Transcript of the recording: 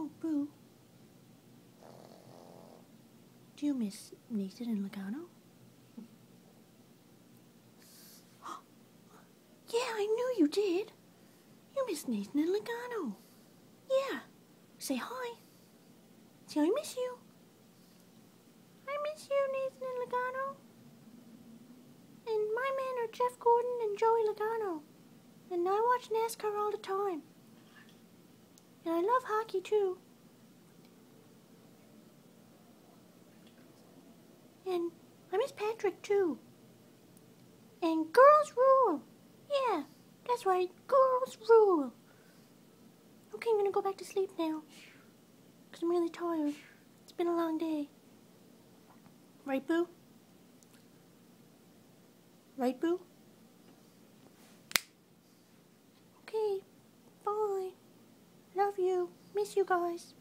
Oh, Boo. Do you miss Nathan and Logano? Yeah, I knew you did. You miss Nathan and Logano. Yeah. Say hi. Say I miss you. I miss you, Nathan and Logano. And my men are Jeff Gordon and Joey Logano. And I watch NASCAR all the time. And I love hockey too. And I miss Patrick too. And girls rule. Yeah, that's right. Girls rule. Okay, I'm gonna go back to sleep now. Because I'm really tired. It's been a long day. Right, Boo? Right, Boo? Okay, bye. Love you. Miss you guys.